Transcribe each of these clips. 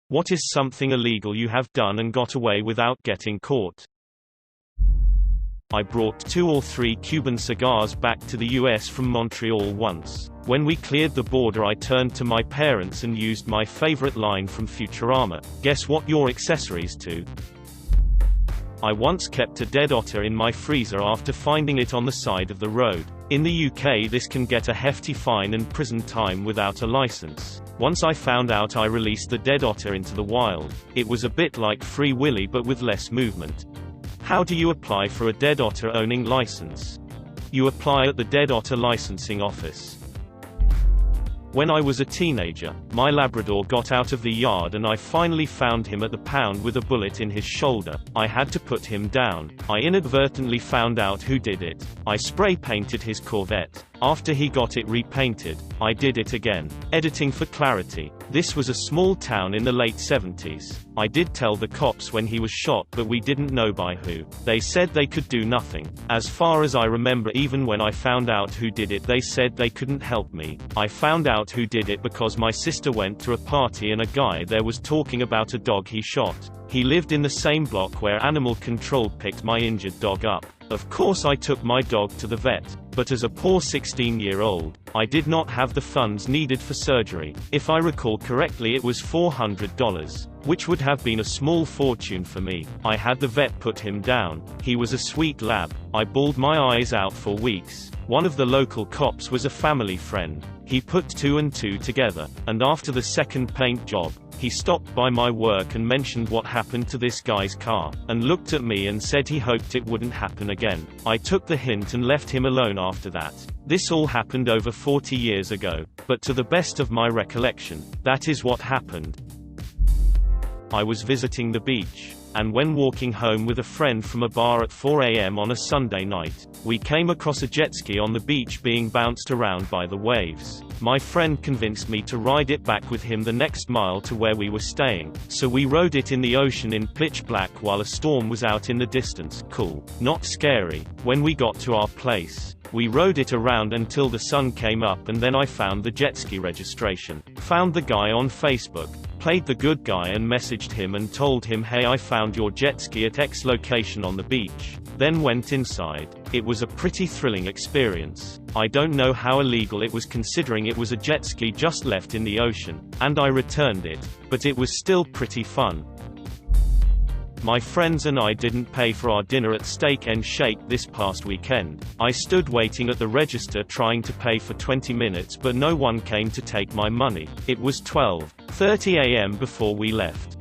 What is something illegal you have done and got away without getting caught? I brought 2 or 3 Cuban cigars back to the US from Montreal once. When we cleared the border, I turned to my parents and used my favorite line from Futurama, "Guess what your accessories to?" I once kept a dead otter in my freezer after finding it on the side of the road. In the UK, this can get a hefty fine and prison time without a license. Once I found out, I released the dead otter into the wild. It was a bit like Free Willy but with less movement. How do you apply for a dead otter owning license? You apply at the Dead Otter Licensing Office. When I was a teenager, my Labrador got out of the yard and I finally found him at the pound with a bullet in his shoulder. I had to put him down. I inadvertently found out who did it. I spray painted his Corvette. After he got it repainted, I did it again. Editing for clarity. This was a small town in the late 70s. I did tell the cops when he was shot, but we didn't know by who. They said they could do nothing. As far as I remember, even when I found out who did it, they said they couldn't help me. I found out who did it because my sister went to a party and a guy there was talking about a dog he shot. He lived in the same block where Animal Control picked my injured dog up. Of course I took my dog to the vet, but as a poor 16-year-old, I did not have the funds needed for surgery. If I recall correctly, it was $400, which would have been a small fortune for me. I had the vet put him down. He was a sweet lab. I bawled my eyes out for weeks. One of the local cops was a family friend. He put 2 and 2 together, and after the second paint job, he stopped by my work and mentioned what happened to this guy's car, and looked at me and said he hoped it wouldn't happen again. I took the hint and left him alone after that. This all happened over 40 years ago, but to the best of my recollection, that is what happened. I was visiting the beach, and when walking home with a friend from a bar at 4 a.m. on a Sunday night, we came across a jet ski on the beach being bounced around by the waves. My friend convinced me to ride it back with him the next mile to where we were staying, so we rode it in the ocean in pitch black while a storm was out in the distance. Cool. Not scary. When we got to our place, we rode it around until the sun came up, and then I found the jet ski registration. Found the guy on Facebook. Played the good guy and messaged him and told him, "Hey, I found your jet ski at X location on the beach." Then went inside. It was a pretty thrilling experience. I don't know how illegal it was considering it was a jet ski just left in the ocean, and I returned it, but it was still pretty fun. My friends and I didn't pay for our dinner at Steak and Shake this past weekend. I stood waiting at the register trying to pay for 20 minutes, but no one came to take my money. It was 12:30 a.m. before we left.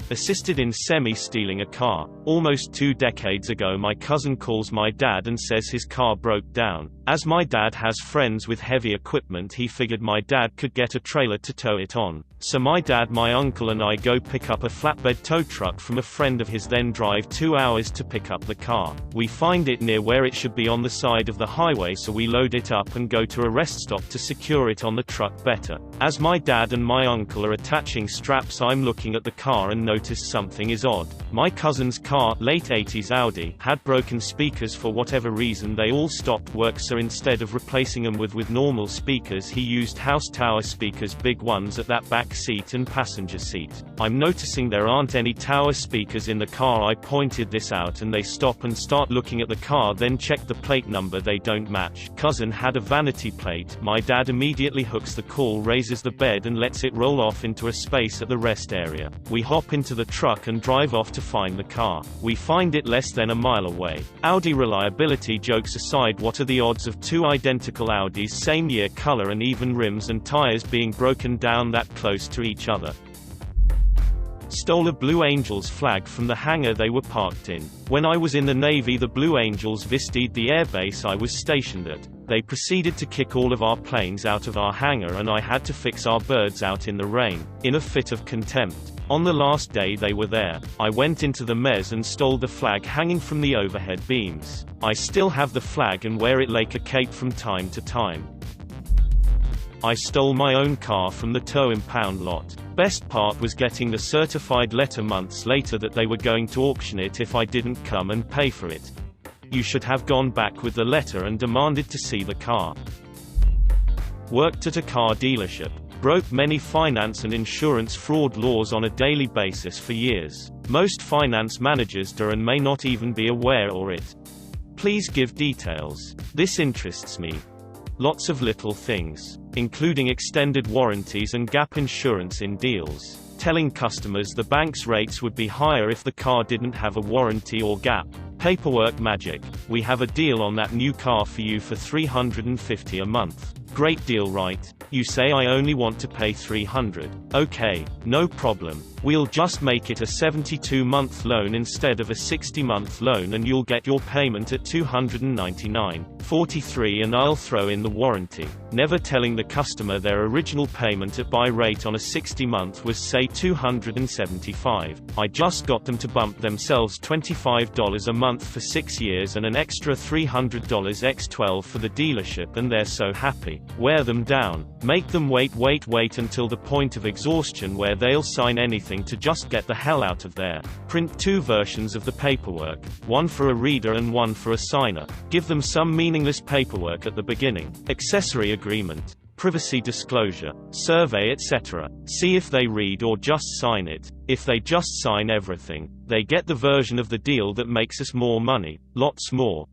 Assisted in semi-stealing a car. Almost 2 decades ago, my cousin calls my dad and says his car broke down. As my dad has friends with heavy equipment, he figured my dad could get a trailer to tow it on. So my dad, my uncle and I go pick up a flatbed tow truck from a friend of his, then drive 2 hours to pick up the car. We find it near where it should be on the side of the highway, so we load it up and go to a rest stop to secure it on the truck better. As my dad and my uncle are attaching straps, I'm looking at the car and notice something is odd. My cousin's car, late 80s Audi, had broken speakers for whatever reason. They all stopped work, so instead of replacing them with normal speakers, he used house tower speakers, big ones at that back seat and passenger seat. I'm noticing there aren't any tower speakers in the car. I pointed this out and they stop and start looking at the car, then check the plate number. They don't match. Cousin had a vanity plate. My dad immediately hooks the call, raises the bed and lets it roll off into a space at the rest area. We hop into the truck and drive off to find the car. We find it less than a mile away. Audi reliability jokes aside, what are the odds of 2 identical Audis, same year, color and even rims and tires, being broken down that close to each other? Stole a Blue Angels flag from the hangar they were parked in. When I was in the Navy, the Blue Angels visited the airbase I was stationed at. They proceeded to kick all of our planes out of our hangar, and I had to fix our birds out in the rain, in a fit of contempt. On the last day they were there, I went into the mez and stole the flag hanging from the overhead beams. I still have the flag and wear it like a cape from time to time. I stole my own car from the tow impound lot. Best part was getting the certified letter months later that they were going to auction it if I didn't come and pay for it. You should have gone back with the letter and demanded to see the car. Worked at a car dealership. broke many finance and insurance fraud laws on a daily basis for years. Most finance managers do and may not even be aware or it. Please give details. This interests me. Lots of little things, including extended warranties and gap insurance in deals. Telling customers the bank's rates would be higher if the car didn't have a warranty or gap. Paperwork magic. We have a deal on that new car for you for $350 a month. Great deal, right? You say I only want to pay $300. Okay, no problem. We'll just make it a 72-month loan instead of a 60-month loan and you'll get your payment at $299.43 and I'll throw in the warranty. Never telling the customer their original payment at buy rate on a 60-month was say $275. I just got them to bump themselves $25 a month for 6 years and an extra $300 x 12 for the dealership and they're so happy. Wear them down. Make them wait until the point of exhaustion where they'll sign anything to just get the hell out of there. Print 2 versions of the paperwork, one for a reader and one for a signer. Give them some meaningless paperwork at the beginning. Accessory agreement, privacy disclosure, survey, etc. See if they read or just sign it. If they just sign everything, they get the version of the deal that makes us more money. Lots more.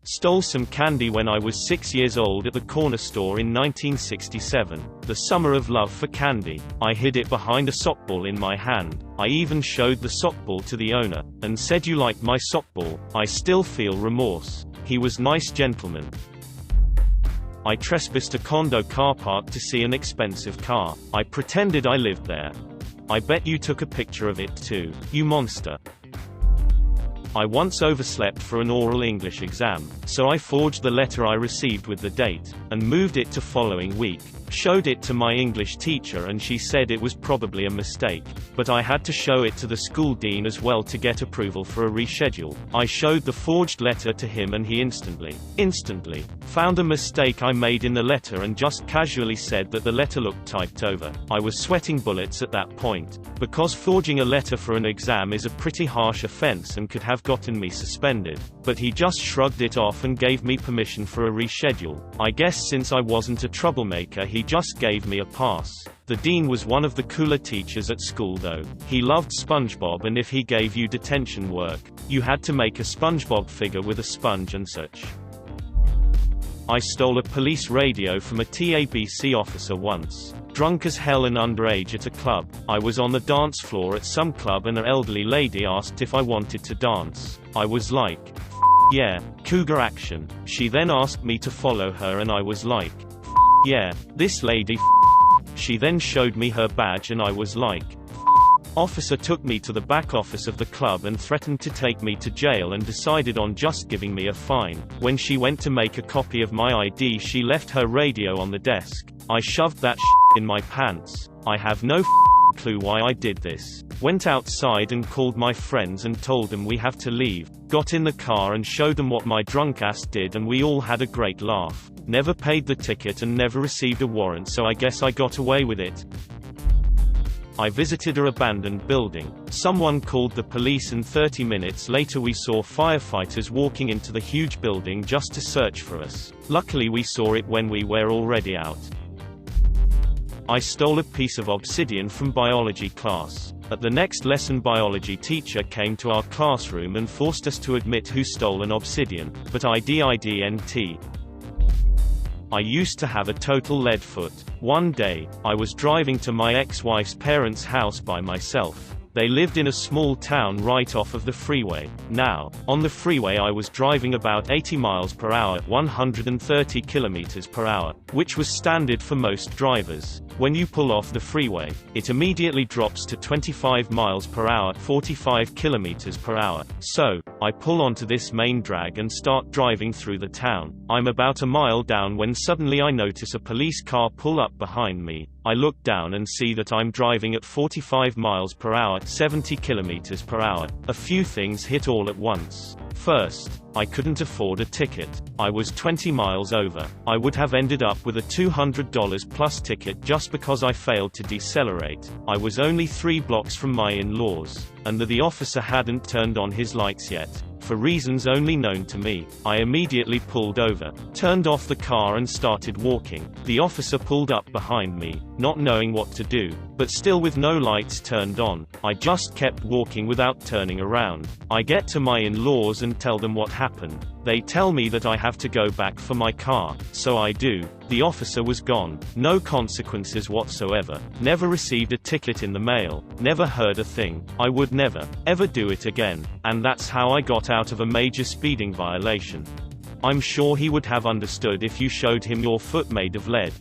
Stole some candy when I was 6 years old at the corner store in 1967. The summer of love for candy. I hid it behind a sockball in my hand. I even showed the sockball to the owner, and said, "You like my sockball?" I still feel remorse. He was nice gentleman. I trespassed a condo car park to see an expensive car. I pretended I lived there. I bet you took a picture of it too, you monster. I once overslept for an oral English exam, so I forged the letter I received with the date, and moved it to following week. Showed it to my English teacher and she said it was probably a mistake, but I had to show it to the school dean as well to get approval for a reschedule. I showed the forged letter to him and he instantly found a mistake I made in the letter and just casually said that the letter looked typed over. I was sweating bullets at that point, because forging a letter for an exam is a pretty harsh offense and could have gotten me suspended, but he just shrugged it off and gave me permission for a reschedule. I guess since I wasn't a troublemaker he just gave me a pass. The dean was one of the cooler teachers at school though. He loved SpongeBob and if he gave you detention work, you had to make a SpongeBob figure with a sponge and such. I stole a police radio from a TABC officer once. Drunk as hell and underage at a club. I was on the dance floor at some club and an elderly lady asked if I wanted to dance. I was like, yeah, cougar action. She then asked me to follow her and I was like, yeah, this lady. She then showed me her badge and I was like, Officer took me to the back office of the club and threatened to take me to jail and decided on just giving me a fine. When she went to make a copy of my ID she left her radio on the desk. I shoved that in my pants. I have no clue why I did this. Went outside and called my friends and told them we have to leave. Got in the car and showed them what my drunk ass did and we all had a great laugh. Never paid the ticket and never received a warrant, so I guess I got away with it. I visited an abandoned building. Someone called the police and 30 minutes later we saw firefighters walking into the huge building just to search for us. Luckily we saw it when we were already out. I stole a piece of obsidian from biology class. At the next lesson biology teacher came to our classroom and forced us to admit who stole an obsidian, but I didn't. I used to have a total lead foot. One day, I was driving to my ex-wife's parents' house by myself. They lived in a small town right off of the freeway. Now, on the freeway I was driving about 80 miles per hour, 130 kilometers per hour, which was standard for most drivers. When you pull off the freeway, it immediately drops to 25 miles per hour, 45 kilometers per hour. So, I pull onto this main drag and start driving through the town. I'm about a mile down when suddenly I notice a police car pull up behind me. I look down and see that I'm driving at 45 miles per hour, 70 kilometers per hour. A few things hit all at once. First, I couldn't afford a ticket. I was 20 miles over. I would have ended up with a $200 plus ticket just because I failed to decelerate. I was only 3 blocks from my in-laws, and the officer hadn't turned on his lights yet. For reasons only known to me, I immediately pulled over, turned off the car and started walking. The officer pulled up behind me, not knowing what to do, but still with no lights turned on. I just kept walking without turning around. I get to my in-laws and tell them what happened. They tell me that I have to go back for my car, so I do. The officer was gone. No consequences whatsoever. Never received a ticket in the mail. Never heard a thing. I would never, ever do it again. And that's how I got out of a major speeding violation. I'm sure he would have understood if you showed him your foot made of lead.